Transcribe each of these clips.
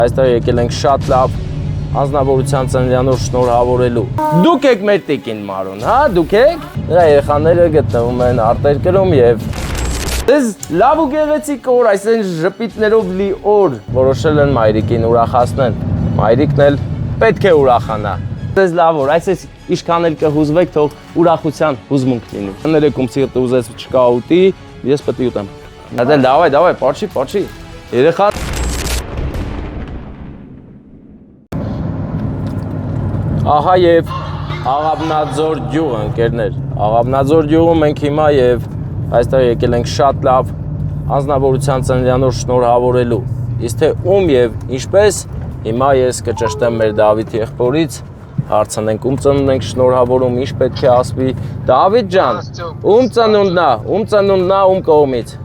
Այստեղ եկել ենք շատ լավ անձնավորության ծննդյանոր շնորհավորելու։ Դուք եք մեր տիկին Մարոն, հա, դուք եք։ Նրա երեխաները գտնվում են արտերկրում եւ Ձեզ լավ ու գեղեցիկ օր, այսինքն ժպիտներով լի օր որոշել են մայրիկին ուրախացնել։ Մայրիկն էլ պետք է ուրախանա։ Ձեզ լավ օր, այսինքն ինչքան էլ կհուզվեք, թող ուրախության հուզմունք լինի։ Ներեկում ցիրտը ուզեց չկա ուտի, ես պետք է ուտեմ։ Դա давай, պարչի։ Երեխա Ահա եւ Աղավնաձոր գյուղ ընկերներ։ Աղավնաձոր գյուղում ենք հիմա եւ այստեղ եկել ենք շատ լավ անձնավորության ծննդյանոր շնորհավորելու։ Իսկ թե ում եւ ինչպես, հիմա ես կճշտեմ մեր Դավիթ եղբորից, հարցնենք ում ծնունդ ենք շնորհավորում, ինչ պետք է ասվի։ Դավիթ ջան, ում ծնունդն է, ում կողմից։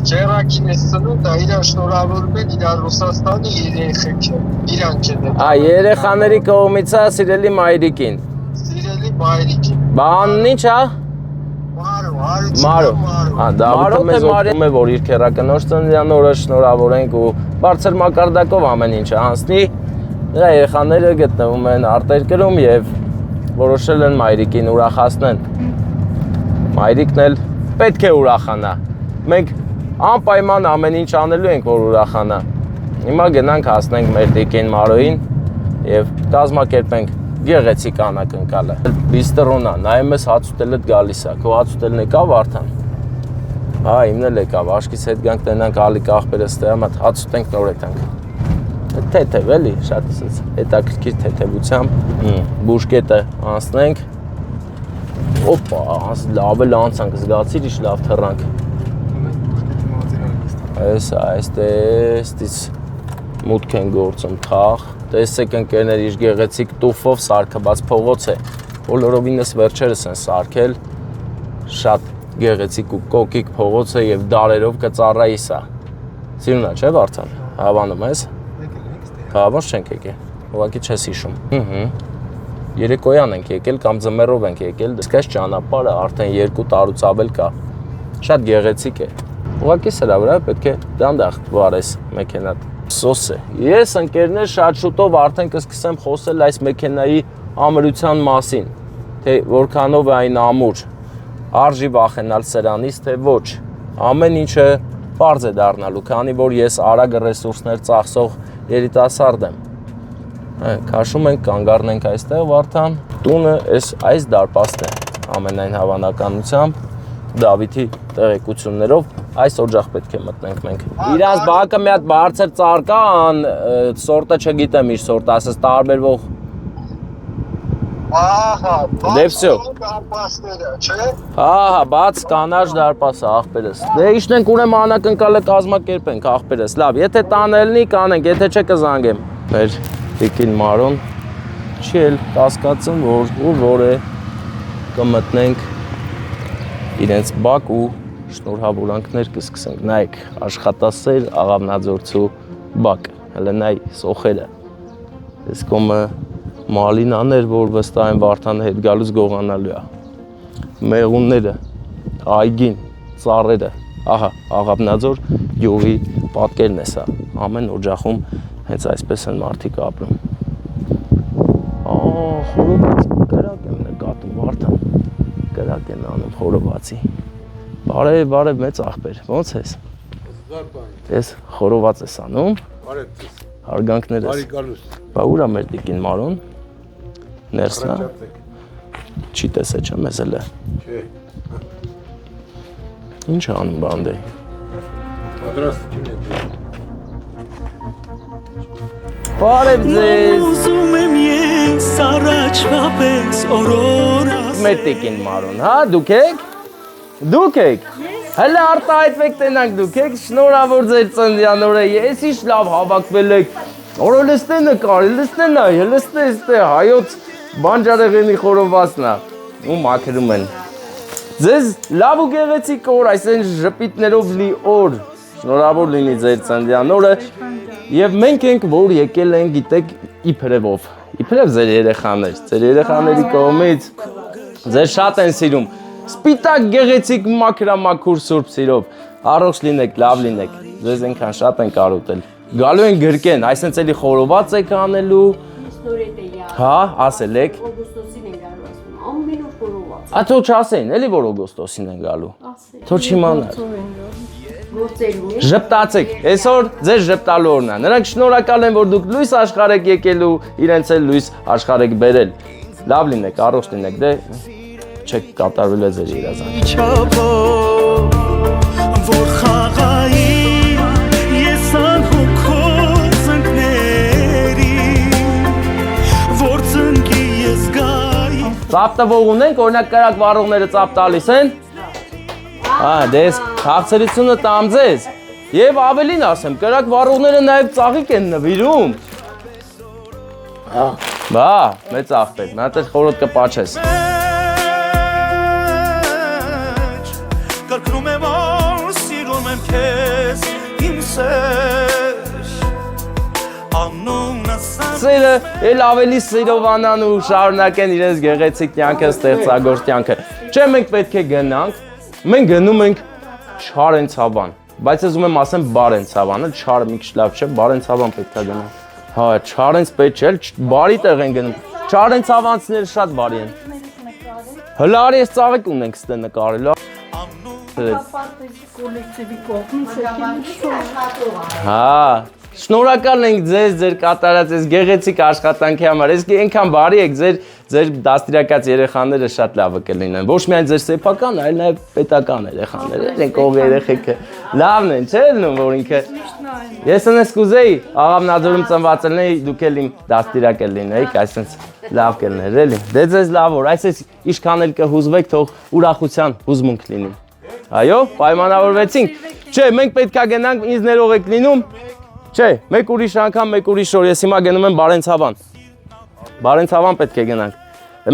Ջերակին ես ծնունդ, իրան շնորհավորում են իրար Ռուսաստանի երեխեքը, իրանք են։ Երեխաների կողմից է սիրելի մայրիկին։ Սիրելի մայրիկին։ Բանն ինչ է։ Մարո։ Դավիթը մեզ օգնում է, որ իր քեռակնոջ ծննդյան օրը շնորհավորենք ու բարձր մակարդակով ամեն ինչը անցնի։ Նրա երեխաները գտնվում են արտերկրում եւ որոշել են մայրիկին ուրախացնել։ Մայրիկն էլ պետք է ուրախանա։ Մենք անպայման ամեն ինչ անելու ենք, որ ուրախանա։ Հիմա գնանք հասնենք մեր տիկին Մարոյին եւ կազմակերպենք գեղեցիկ անակնկալը։ Բիստրոնա, նայում ես հաց ուտելդ գալիս է։ Քո հաց ուտելն եկավ արդեն։ Հա, իմն էլ եկավ։ Աշկից հետ գանք տենանք ալիք աղբերը ստեղ, հաց ուտենք նոր եկանք։ Թեթև էլի, շատ էս հետաքրքիր թեթևությամբ։ Բուժկետը անցնենք։ Օպա, լավ էլ անցանք, զգացիր ինչ լավ թռանք։ Այստեղ մուտք են գործում թաղ, տեսեք ընկերներ իր գեղեցիկ տուֆով սարքված փողոց է, բոլորովինս վերջերս են սարքել, շատ գեղեցիկ ու կոկիկ փողոց է և դարերով կծառայի սա, սիրունա չէ Վարդան, հավանում ես, ոնց չենք եկել, ուղղակի չես հիշում, երեկոյան ենք եկել կամ ձմեռով ենք եկել, իսկ այս ճանապարհը արդեն 2 տարուց ավել կա, շատ գեղեցիկ է, ուղղակի սրա վրա պետք է դանդաղ վարես մեքենատ։ Սոս է։ Ես ընկերներ շատ շուտով արդեն կսկսեմ խոսել այս մեքենայի ամրության մասին, թե որքանով է այն ամուր, արժի վախենալ սրանից, թե ոչ։ Ամեն ինչը պարզ է դառնալու, քանի որ ես արագ ռեսուրսներ ծախսող երիտասարդ եմ։ Քաշում ենք, կանգ առնենք այստեղ Վարդան։ Տունը այս դարպասն է, ամենայն հավանականությամբ Դավիթի տեղեկություններով այս օջախ պետք է մտնենք մենք։ Իրանց բակը մի հատ բարձր ծառ կա, սորտը չգիտեմ իր սորտը, ասես տարբերվող։ Ահա, Դեպսյո։ դարպասները, չէ։ Հա, բաց կանաչ դարպասը աղբերս։ Դե իշնենք ուրեմն անակնկալը կազմակերպենք աղբերս։ Լավ, եթե տանելնի կանենք, եթե չէ կզանգեմ։ Մեր տիկին Մարոն չի էլ կասկածում, որ է կմտնենք իրենց բակ ու շնորհավորանքներ կսկսենք, նայեք, աշխատասեր Աղավնաձորցու բակ, հələ նայ սոխերը, ես կոմը մալինաներ, որ վստահ են Վարդանի հետ գալուց գողանալու է, մեղունները, այգին, ծառերը, ահա, Աղավնաձոր գյուղի պատկերն է սա, ամեն օջախում հենց այսպես են մարդիկ ապրում, խորոված, կրակ եմ նկատում Վարդան, կրակ են անում խորովածի, բարև մեծ աղբեր, ոնց ես, ես խորոված ես անում, հարգանքներ ես, բա ուրա մեր տիկին Մարոն, ներսնա, չի տեսե չեմ ես էլ է, ինչ է անում բանդեի, բարև ձեզ, մեր տիկին Մարոն, հա, դուք եք, հələ արտահայտվեք տենանք դուք եք, շնորհավոր ձեր ծննդյան օրը, ես ինչ լավ հավաքվել եք, օրը լստե նկարի, լստե նայ, լստե հայոց բանջարեղենի խորովածն է, ու մաքրում են։ Ձեզ լավ ու գեղեցիկ օր, այսինքն ժպիտներով լի օր, շնորհավոր լինի ձեր ծննդյան օրը, եւ մենք ենք, որ եկել են, գիտեք, իբրևով ձեր երեխաների կողմից, ձեր շատ են սիրում, սպիտակ գեղեցիկ մաքրամաքուր սուրբ սիրով, առողջ լինեք, լավ լինեք, ձեզ ենքան շատ են կարոտել, Գալու են գրկեն, այսինքն էլի խորոված եք անելու։ Հա, ասելեք։ Օգոստոսին են գալու ասում, ամեն օր խորոված։ Ա թող չասեն, էլի որ օգոստոսին են գալու։ Թող չիմանա։ Գործերում է։ Ժպտացեք, այսօր ձեր ժպտալու օրն է։ Նրանք շնորհակալ են, որ դուք լույս աշխարհ եք եկելու, իրենց էլ լույս աշխարհ եք բերել։ Լավ լինեք, առողջ լինեք, դե չեք կատարվել է ձեր երազանքը։ Որ խաղայի ես անհոգով ծնկների որ ծնկի ես գայի Ծապտվող ունենք, օրինակ կրակ վառողները ծապ տալիս են։ Դες քաղցրությունը տամ ձեզ։ Եվ ավելին ասեմ, կրակ վառողները նաև ծաղիկ են նվիրում։ Բա, մեծ աղբեր, նա դեռ խորոտ կպաչես։ Կրկնում եմ որ սիրում եմ քեզ իմ սեր անունը Սերը էլ ավելի սիրովանան ու շարունակեն իրենց գեղեցիկ կյանքը, ստեղծագործ կյանքը։ Չէ, մենք պետք է գնանք, մենք գնում ենք Չարենցավան, բայց ես ուզում եմ ասեմ Բարենցավանը, Չարը մի քիչ լավ չէ, Բարենցավան պետք է գնանք։ Հա, Չարենց պետք չէ, բարի տեղ են գնում։ Չարենցավանցիները շատ բարի են։ Հլարի ես ծաղիկ ունենք ստե նկարել։ Հա, շնորհակալ ենք ձեզ ձեր կատարած այս գեղեցիկ աշխատանքի համար։ Ես այնքան բարի եք, ձեր դաստիարակած երեխաները շատ լավը կլինեն։ Ոչ միայն ձեր սեփական, այլ նաև պետական երեխաները, են կողմ երեխեքը։ Լավն են, չէ՞ լնում, որ ինքը։ Ես ինձ կուզեի Աղավնաձորում ծնված լինեի, դուք էլ իմ դաստիարակը լինեիք, այսինքն լավ կլիներ, էլի։ Դե ձեզ լավ որ, այսպես ինչքան էլ կհուզվեք, թող ուրախության հուզմունք լինի։ Այո, պայմանավորվեցինք։ Չէ, մենք պետքա գնանք, ինձ ներող եք լինում։ Չէ, մեկ ուրիշ անգամ, մեկ ուրիշ օր, ես հիմա գնում եմ Բարենցավան։ Բարենցավան պետք է գնանք։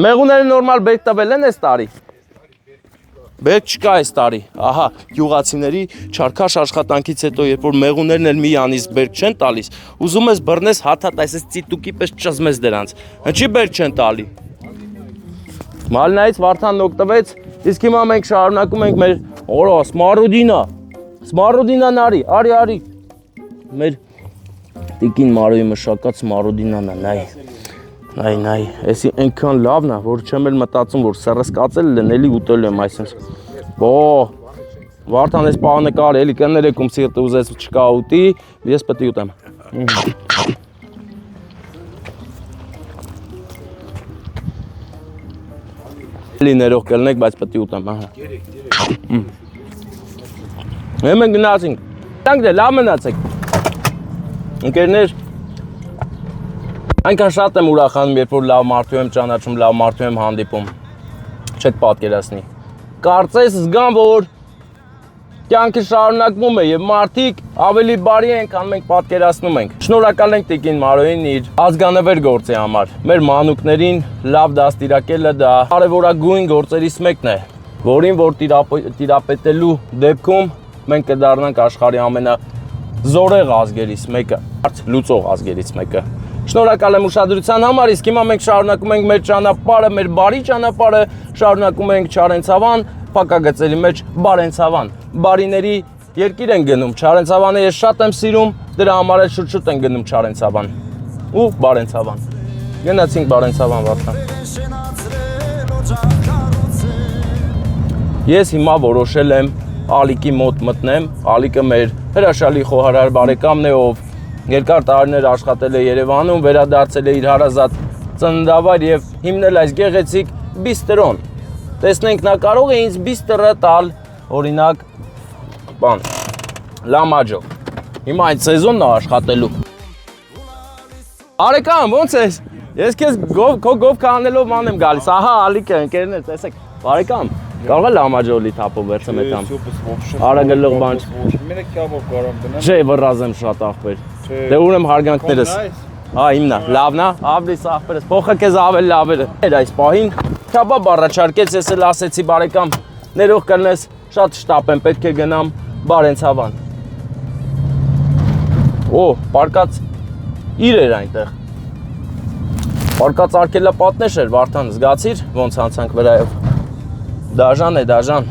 Մեղուները նորմալ բերք տվել են այս տարի։ Բերք չկա այս տարի։ Ահա, գյուղացիների չարքաշ աշխատանքից հետո, երբ որ մեղուներն էլ մի անից բերք չեն տալիս, ուզում ես բռնես հաթաթ այսպես ծիտուկի պես ճզմես դրանց։ Ինչի բերք չեն տալի։ Մալնայից Վարդանն օգտվեց, իսկ հիմա մենք շարունակում ենք մեր օրո Սմարոդինան արի։ Մեր տիկին Մարոյի մշակած Սմարոդինան է, նայ, էսի այնքան լավն է, որ չեմ էլ մտածում, որ սերս կացել լնելի ուտել եմ այսինքն։ Բո, Վարդան էս պահանը կար, էլի կներեկում սիրտը ուզես չկա ուտի, ես պետք է ուտեմ։ Էլի ներող կլնեք, բայց պետք է ուտեմ, ահա։ Մենք գնացինք, տանք դե լավ մնացեք։ Ընկերներ, այնքան շատ եմ ուրախանում, երբ որ լավ մարդու եմ ճանաչում, լավ մարդու եմ հանդիպում, չեք պատկերացնի։ Կարծես զգամ, որ կյանքը շարունակվում է և մարդիկ ավելի բարի են, քան մենք պատկերացնում ենք։ Շնորհակալ ենք տիկին Մարոյին իր ազգանվեր գործի համար։ Մեր մանուկներին լավ դաստիարակելը դա կարևորագույն գործերից մեկն է, որին որ տիրապետելու դեպքում մենք կդառնանք աշխարհի ամենազորեղ ազգերից մեկը, լուծող ազգերից մեկը։ Շնորհակալ եմ ուշադրության համար, իսկ հիմա մենք շարունակում ենք մեր ճանապարհը, մեր բարի ճանապարհը, շարունակում ենք Չարենցավան, փակագծերի մեջ Բարենցավան։ Բարիների երկիր են գնում, Չարենցավանը ես շատ եմ սիրում, դրա համար էլ շուտ են գնում Չարենցավան ու Բարենցավան։ Գնացինք Բարենցավան Վարդան։ Ես հիմա որոշել եմ Ալիկի մոտ մտնեմ, Ալիկը մեր հրաշալի խոհարար բարեկամն է, ով երկար տարիներ աշխատել է Երևանում, վերադարձել է իր հարազատ ծննդավայր եւ հիմնել այս գեղեցիկ բիստրոն։ Տեսնենք նա կարող է ինձ բիստրը տալ, օրինակ, լամաջո։ Հիմա այդ սեզոնն է աշխատելու։ Արեկան, ո՞նց ես։ Ես քեզ գով կանելով ման եմ գալիս։ Ահա Ալիկը, ընկերներ, տեսեք։ Բարեկամ, կարող է լամաջոլի թափով վերցեմ այդամ։ Արա գլող բան։ Մենակ կյաբով կարամ դնեմ։ Չէ, վռազեմ շատ ախպեր։ Դե ուրեմ հարգանքներս։ Հա, իմնա, լավն է, ավլիս ախպերս, փոխը քեզ ավել լավերը։ Այս պահին քաբաբ առաջարկեց, ես էլ ասեցի բարեկամ, ներող կլնես, շատ շտապ եմ, պետք է գնամ Բարենցավան։ Օ, պարկած իր էր այնտեղ։ Պարկած արկելապատնեշ էր, Վարդան, զգացիր, ոնց անցանք վրայով։ Դաժան է, դաժան։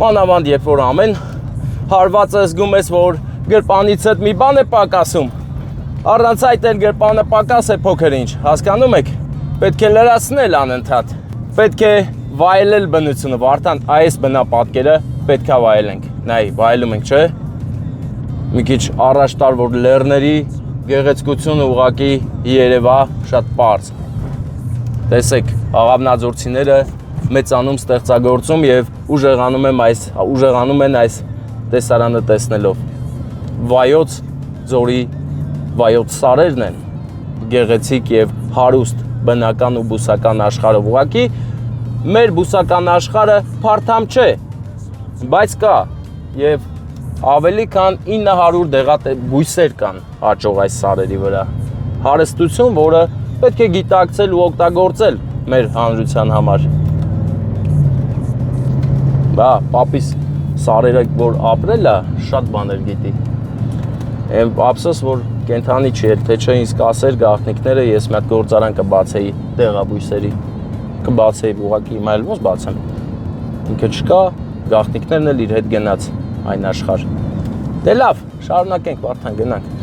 Մանավանդ երբ որ ամեն հարվածը զգում ես, որ գրպանից հետ մի բան է պակասում։ Առանց այդ էլ գրպանը պակաս է փոքր ինչ, հասկանում եք։ Պետք է լրացնել անընդհատ։ Պետք է վայելել բնությունը, Վարդան, այս բնապատկերը պետք է վայելենք։ Նայ, վայելում ենք, չէ՞։ Մի քիչ առաջ տար, որ լեռների գեղեցկությունը ուղղակի երևա շատ պարզ։ Տեսեք, աղավնաձորցիները մեծանում, ստեղծագործում եւ ուժեղանում են այս տեսարանը տեսնելով։ Վայոց ձորի վայոց սարերն են գեղեցիկ եւ հարուստ բնական ու բուսական աշխարհով։ Ուղղակի մեր բուսական աշխարհը փարթամ չէ, բայց կա եւ ավելի քան 900 բույսեր կան աճող այս սարերի վրա։ Հարստություն, որը պետք է գիտակցել ու օգտագործել մեր հանրության համար։ Բա, պապիս սարերը որ ապրել է, շատ բաներ գիտի։ Եմ ափսոս, որ կենթանի չի, թե չէ ինձ կասեր գաղտնիքները, ես մի հատ գործարան կբացեի դեղաբույսերի, կբացեի ուղղակի հիմա էլ ոնց բացեմ։ Ինքը չկա, գաղտնիքներն էլ իր հետ գնաց այն աշխարհ։ Դե լավ, շարունակենք, Վարդան, գնանք։